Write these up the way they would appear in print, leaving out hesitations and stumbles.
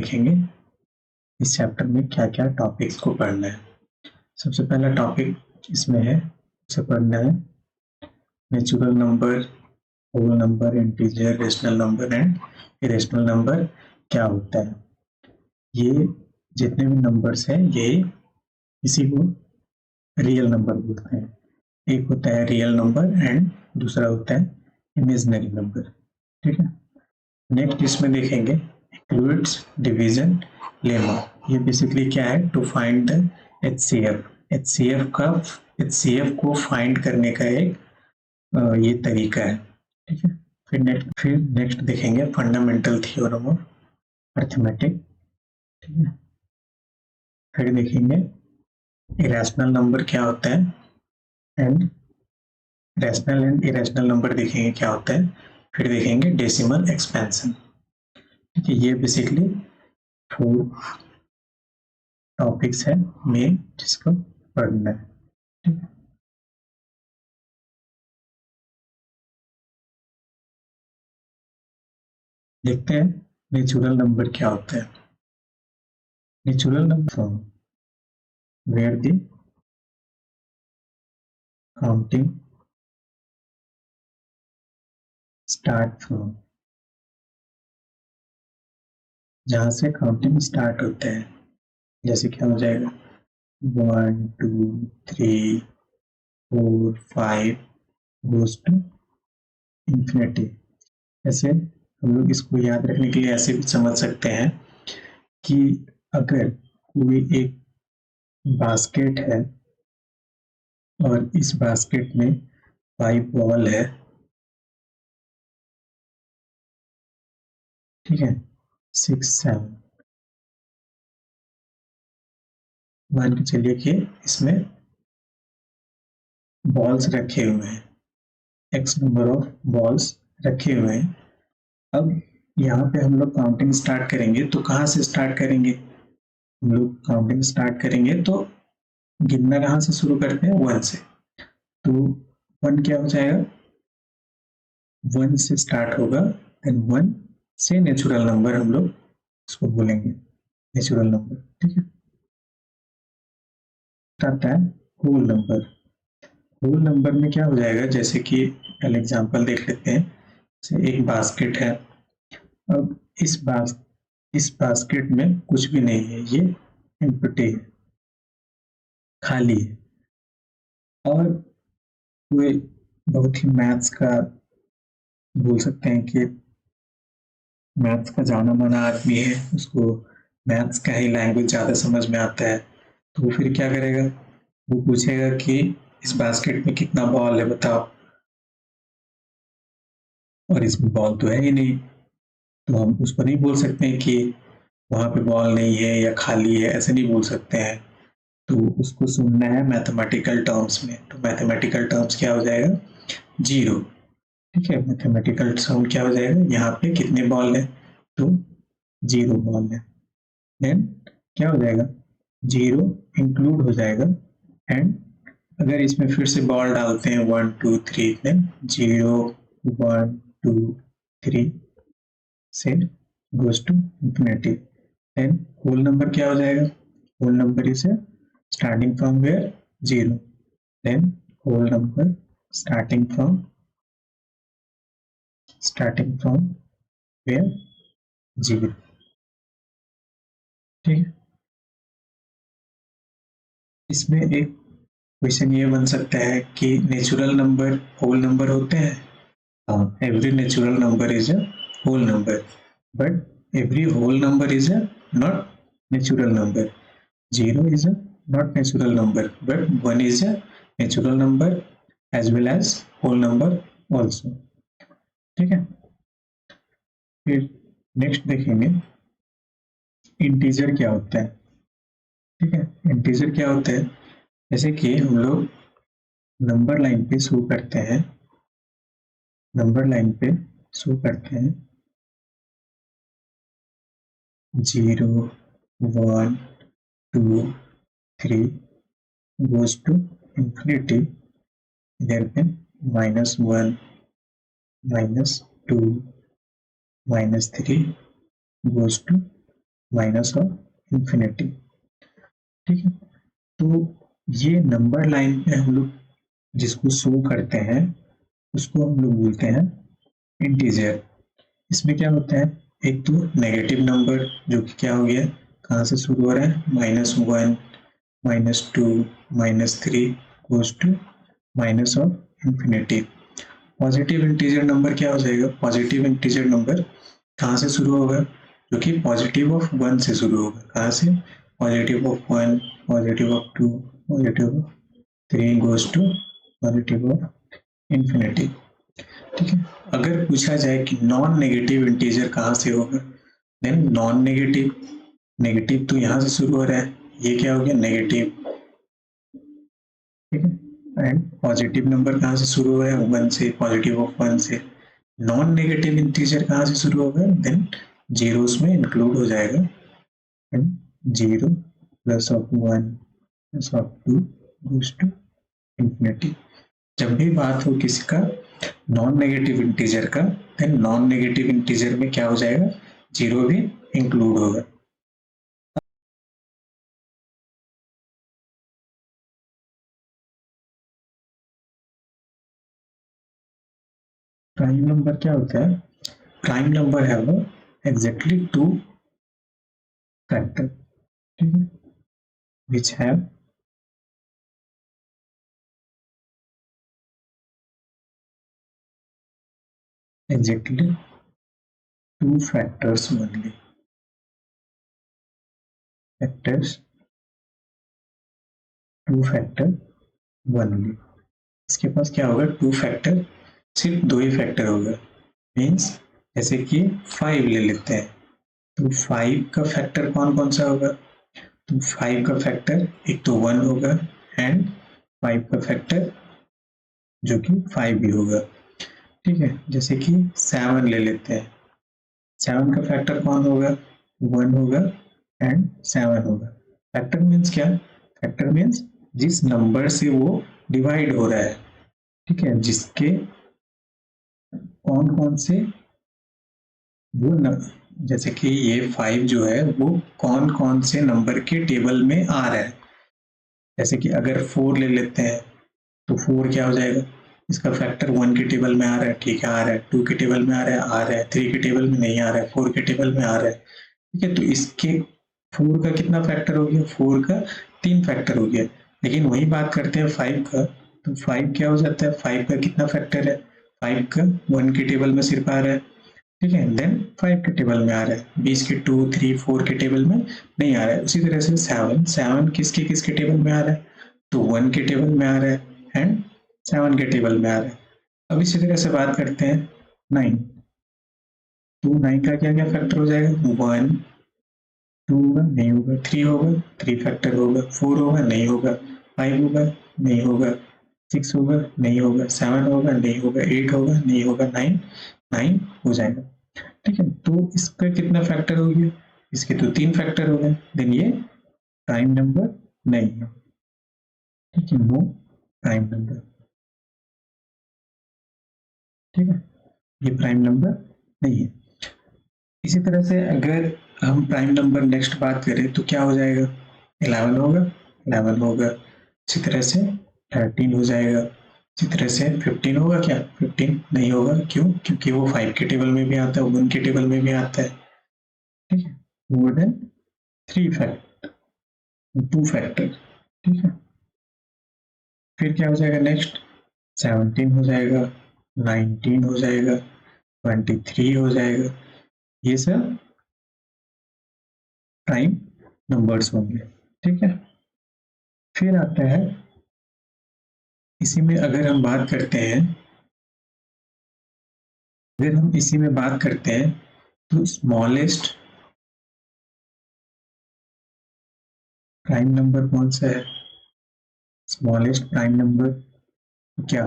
देखेंगे इस चैप्टर में क्या क्या टॉपिक्स को पढ़ना है। सबसे पहला टॉपिक इसमें है, उसे पढ़ना है natural number, whole number, integer, rational number and irrational number क्या होता है। ये जितने भी नंबर्स हैं ये इसी को रियल नंबर बोलते हैं। एक होता है रियल नंबर एंड दूसरा होता है इमेजिनरी नंबर। ठीक है, नेक्स्ट इसमें देखेंगे फ्लूइड्स डिवीजन लेमा। ये बेसिकली क्या है, to find the HCF. HCF को फाइंड करने का एक ये तरीका है। ठीक है, फिर नेक्स्ट देखेंगे फंडामेंटल थ्योरम ऑफ अर्थमेटिक। ठीक है, फिर देखेंगे इरेशनल नंबर क्या होता है and rational and irrational number देखेंगे क्या होता है। फिर देखेंगे डेसिमल एक्सपेंशन। ठीक है, ये बेसिकली 4 टॉपिक्स है मेन जिसको पढ़ना है। ठीक है, देखते हैं नेचुरल नंबर क्या होता है। Natural number form where the counting start from, जहां से काउंटिंग स्टार्ट होता है। जैसे क्या हो जाएगा 1 2 3 4 5 गोज टू इंफिनिटी। ऐसे हम लोग इसको याद रखने के लिए ऐसे भी समझ सकते हैं कि अगर कोई एक बास्केट है और इस बास्केट में 5 बॉल है, ठीक है, 6 7, मान के चलिए कि इसमें बॉल्स रखे हुए हैं, एक्स नंबर ऑफ बॉल्स रखे हुए हैं। अब यहाँ पे हम लोग काउंटिंग स्टार्ट करेंगे तो कहाँ से स्टार्ट करेंगे, हम लोग काउंटिंग स्टार्ट करेंगे तो गिनना कहाँ से शुरू करते हैं, 1 से। तो 1 क्या हो जाएगा, 1 से स्टार्ट होगा, देन 1 से नेचुरल नंबर हम लोग इसको बोलेंगे नेचुरल नंबर। ठीक है, आता है होल नंबर। होल नंबर में क्या हो जाएगा, जैसे कि पहले एग्जांपल देख लेते हैं। जैसे एक बास्केट है, अब इस बास्केट में कुछ भी नहीं है, ये एम्प्टी है, खाली है। और कोई बहुत ही मैथ्स का बोल सकते हैं कि मैथ्स का जाना माना आदमी है, उसको मैथ्स का ही लैंग्वेज ज़्यादा समझ में आता है, तो वो फिर क्या करेगा, वो पूछेगा कि इस बास्केट में कितना बॉल है बताओ, और इसमें बॉल तो है ही नहीं। तो हम उसको नहीं बोल सकते हैं कि वहाँ पे बॉल नहीं है या खाली है, ऐसे नहीं बोल सकते हैं। तो उसको सुनना है मैथमेटिकल टर्म्स में। तो मैथमेटिकल टर्म्स क्या हो जाएगा, 0। ठीक है, मैथमेटिकल टर्म क्या हो जाएगा, यहाँ पे कितने बॉल है, तो 0 बॉल है। देन क्या हो जाएगा, 0 इंक्लूड हो जाएगा, एंड अगर इसमें फिर से बॉल डालते हैं 1 2 3, देन 0 1 2 3 से goes to infinity. Then whole number क्या हो जाएगा, whole number is starting from where, 0, then whole number starting from where, 0। ठीक है, इसमें एक क्वेश्चन ये बन सकता है कि नेचुरल नंबर होल नंबर होते हैं। हाँ, every natural number is a whole number, but every whole number is a not natural number. 0 is a not natural number, but 1 is a natural number as well as whole number also। ठीक है, फिर next देखेंगे integer क्या होता है। ठीक है, integer क्या होता है, जैसे कि हम लोग नंबर लाइन पे शो करते हैं, नंबर लाइन पे शो करते हैं 0 1 2 3 goes to infinity, इधर पे -1 -2 -3 goes to minus of infinity. ठीक है, तो ये नंबर लाइन पे हम लोग जिसको शो करते हैं उसको हम लोग बोलते हैं इंटीजर। इसमें क्या होता है, एक तो नेगेटिव नंबर जो कि क्या हो गया, कहाँ से शुरू हो रहा है, -1, -2, -3 goes to minus of infinity. Positive integer number क्या हो जाएगा, पॉजिटिव इंटीजर नंबर कहाँ से शुरू होगा, जो कि पॉजिटिव ऑफ 1 से शुरू होगा। कहाँ से, positive of 1, positive of 2, positive of 3 goes to positive of infinity. ठीक है, अगर पूछा जाए कि नॉन नेगेटिव इंटीजर कहाँ से होगा, देन नॉन नेगेटिव, नेगेटिव तो यहाँ से शुरू हो रहा है, ये क्या हो गया नेगेटिव। ठीक है, एंड पॉजिटिव नंबर कहाँ से शुरू हुआ है, 1 से, पॉजिटिव ऑफ 1 से। नॉन नेगेटिव इंटीजर कहाँ से शुरू होगा, देन जीरोस में इंक्लूड हो जाएगा, and 0 plus of 1 plus of 2 goes to infinity. जब भी बात हो किसी का नॉन नेगेटिव इंटीजर का, देन नॉन नेगेटिव इंटीजर में क्या हो जाएगा, जीरो भी इंक्लूड होगा। प्राइम नंबर क्या होता है, प्राइम नंबर है वो एग्जैक्टली टू फैक्टर, ठीक है, which have exactly two factors only, factors two factor only। इसके पास क्या होगा, टू फैक्टर, सिर्फ दो ही फैक्टर होगा। मीन्स जैसे कि 5 ले लेते हैं, तो 5 का फैक्टर कौन कौन सा होगा, तो 5 का फैक्टर एक तो 1 होगा, एंड 5 का फैक्टर जो कि 5 भी होगा। ठीक है, जैसे कि 7 ले लेते हैं, 7 का फैक्टर कौन होगा, 1 होगा एंड 7 होगा। फैक्टर मीन्स क्या, फैक्टर मीन्स जिस नंबर से वो डिवाइड हो रहा है। ठीक है, जिसके कौन कौन से वो न, जैसे कि ये 5 जो है वो कौन कौन से नंबर के टेबल में आ रहा है। जैसे कि अगर 4 ले लेते हैं, तो 4 क्या हो जाएगा, इसका फैक्टर 1 के टेबल में आ रहा है, ठीक है, आ रहा है, 2 के टेबल में आ रहा है, 3 के टेबल में नहीं आ रहा है, 4 के टेबल में आ रहा है। ठीक है, तो इसके 4 का कितना फैक्टर हो गया, 4 का 3 फैक्टर हो गया। लेकिन वही बात करते हैं 5 का, तो 5 क्या हो जाता है, 5 का कितना फैक्टर है, 5 का 1 के टेबल में सिर्फ आ रहा है। ठीक है, देन 5 के टेबल में आ रहा है, 20 के 2, 3, 4 के टेबल में नहीं आ रहा है। उसी तरह से 7, 7 किसके किसके टेबल में आ रहा है, तो 1 के टेबल में आ रहा है एंड 7 के टेबल में आ रहा है। अब इसी तरह से बात करते हैं 9, तो 9 का क्या क्या फैक्टर हो जाएगा, 1, 2 होगा नहीं होगा, 3 होगा 3 फैक्टर होगा, 4 होगा नहीं होगा, 5 होगा नहीं होगा, 6 होगा नहीं होगा, 7 होगा नहीं होगा, 8 होगा नहीं होगा, 9 9 हो जाएगा। ठीक है, तो इसका कितना फैक्टर हो गया, इसके तो 3 फैक्टर हो गए, देन ये प्राइम नंबर नहीं है। ठीक है, नो प्राइम नंबर। ठीक है, ये प्राइम नंबर नहीं है। इसी तरह से अगर हम प्राइम नंबर नेक्स्ट बात करें तो क्या हो जाएगा, 11 होगा, 11 होगा। इसी तरह से 13 हो जाएगा। इसी तरह से 15 होगा क्या, 15 नहीं होगा, क्यों, क्योंकि वो 5 के टेबल में भी आता है, 1 के टेबल में भी आता है। ठीक है, मोर देन 3 फैक्टर, 2 फैक्टर। ठीक है, फिर क्या हो जाएगा नेक्स्ट, 17 हो जाएगा, 19 हो जाएगा, 23 हो जाएगा। ये सब प्राइम नंबर्स होंगे। ठीक है, फिर आता है, इसी में अगर हम बात करते हैं, अगर हम इसी में बात करते हैं तो स्मॉलेस्ट प्राइम नंबर कौन सा है, स्मॉलेस्ट प्राइम नंबर क्या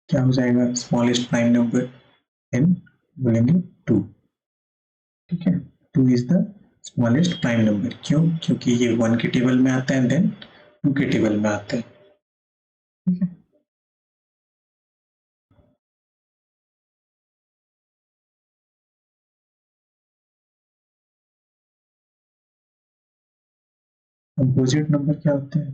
क्या हो जाएगा, स्मॉलेस्ट प्राइम नंबर एन बोलेंगे 2। ठीक है, 2 is the smallest prime number, क्यों, क्योंकि ये 1 के टेबल में आता है, देन 2 के टेबल में आता है। ठीक है, कंपोजिट नंबर क्या होते हैं?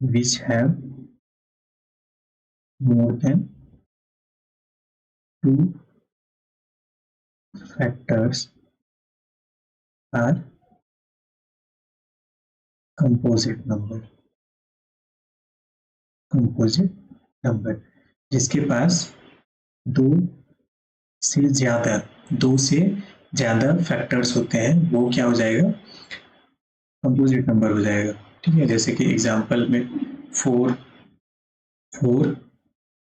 Which have more than two factors are composite number. Composite number जिसके पास दो से ज्यादा फैक्टर्स होते हैं वो क्या हो जाएगा? कंपोजिट नंबर हो जाएगा। ठीक है, जैसे कि एग्जांपल में फोर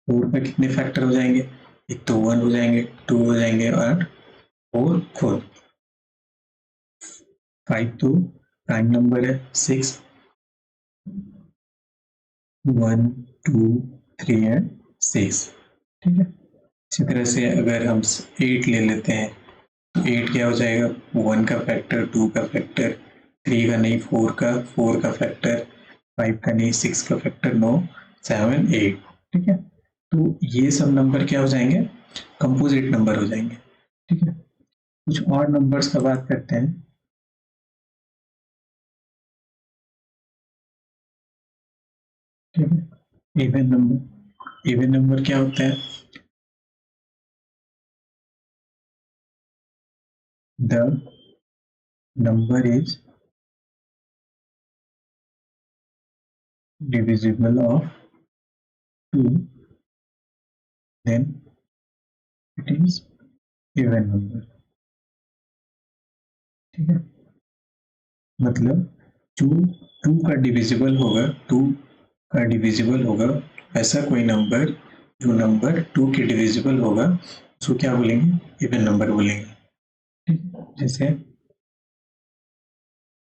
का कितने फैक्टर हो जाएंगे? एक तो 1 हो जाएंगे, 2 हो जाएंगे और 4 खुद। 5 तो प्राइम नंबर है, 6 1 2 3 एंड 6। ठीक है, इसी तरह से अगर हम 8 ले लेते हैं तो 8 क्या हो जाएगा? 1 का फैक्टर, 2 का फैक्टर, 3 का नहीं 4 का फैक्टर, 5 का नहीं 6 का फैक्टर, 9 7 8। ठीक है, तो ये सब नंबर क्या हो जाएंगे? कंपोजिट नंबर हो जाएंगे। ठीक है, कुछ और नंबर्स का बात करते हैं। ठीक है, इवन नंबर क्या होता है? The number is divisible of 2, then it is even number। ठीक है, मतलब जो 2 का डिविजिबल होगा ऐसा कोई नंबर जो नंबर 2 के डिविजिबल होगा उसको क्या बोलेंगे? इवन नंबर बोलेंगे। ठीक, जैसे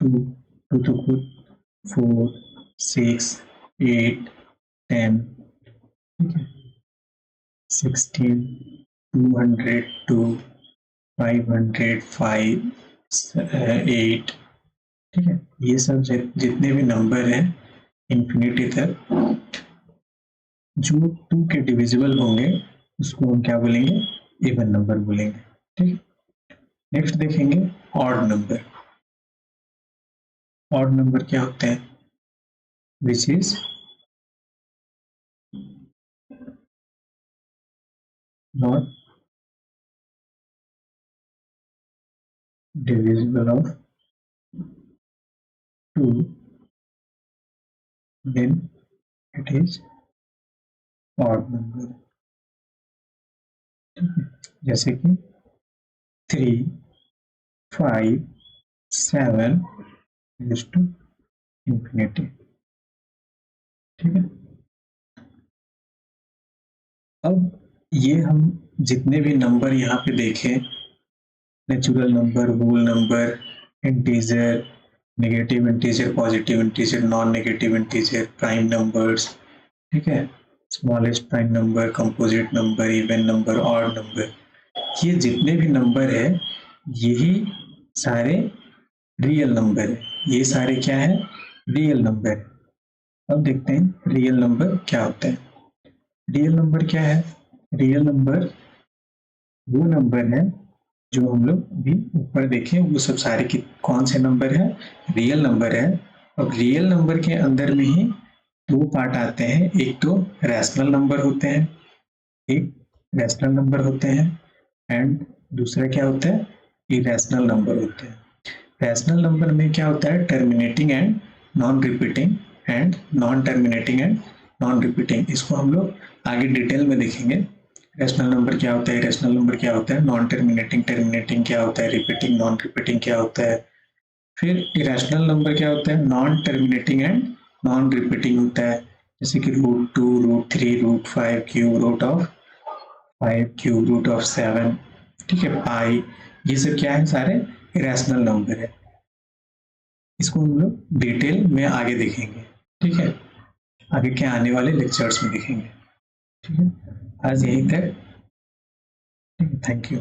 2 तो खुद 4 6 8 10। ठीक है, 16 202 505 8। ठीक है, ये सब जितने भी नंबर हैं इंफिनिटी तक जो 2 के डिविजिबल होंगे उसको हम क्या बोलेंगे? इवन नंबर बोलेंगे। ठीक है, नेक्स्ट देखेंगे ऑड नंबर। ऑड नंबर क्या होते हैं? Which is not divisible of 2, then it is odd number। जैसे कि 3 5 7 goes to infinity। ठीक है, अब ये हम जितने भी नंबर यहाँ पे देखें, natural number, whole number, integer, negative integer, positive integer, non negative integer, prime numbers, ठीक है, smallest prime number, composite number, even number, odd number, ये जितने भी नंबर है यही सारे रियल नंबर है। ये सारे क्या है? रियल नंबर है। अब देखते हैं रियल नंबर क्या होता है। रियल नंबर क्या है? रियल नंबर वो नंबर है जो हम लोग भी ऊपर देखें वो सब सारे की कौन से नंबर है? रियल नंबर है। अब रियल नंबर के अंदर में ही दो पार्ट आते हैं, एक तो रैशनल नंबर होते हैं, एक रैशनल नंबर होते हैं एंड दूसरा क्या होता है? इरेशनल नंबर होते हैं। रैशनल नंबर में क्या होता है? Terminating and non repeating and non terminating and non repeating. इसको हम लोग आगे डिटेल में देखेंगे। रैशनल नंबर क्या होता है, इरेशनल नंबर क्या होता है, नॉन टर्मिनेटिंग टर्मिनेटिंग क्या होता है, रिपीटिंग नॉन रिपीटिंग क्या होता है। फिर इरेशनल नंबर क्या होता है? Non terminating and non repeating होता है, जैसे कि √2 √3 √5 cube root of 5 cube root of 7। ठीक है, पाई, ये सब क्या है? सारे इरेशनल नंबर है। इसको हम लोग डिटेल में आगे देखेंगे। ठीक है, आगे के आने वाले लेक्चर्स में देखेंगे। ठीक है, आज यहीं तक। Thank you.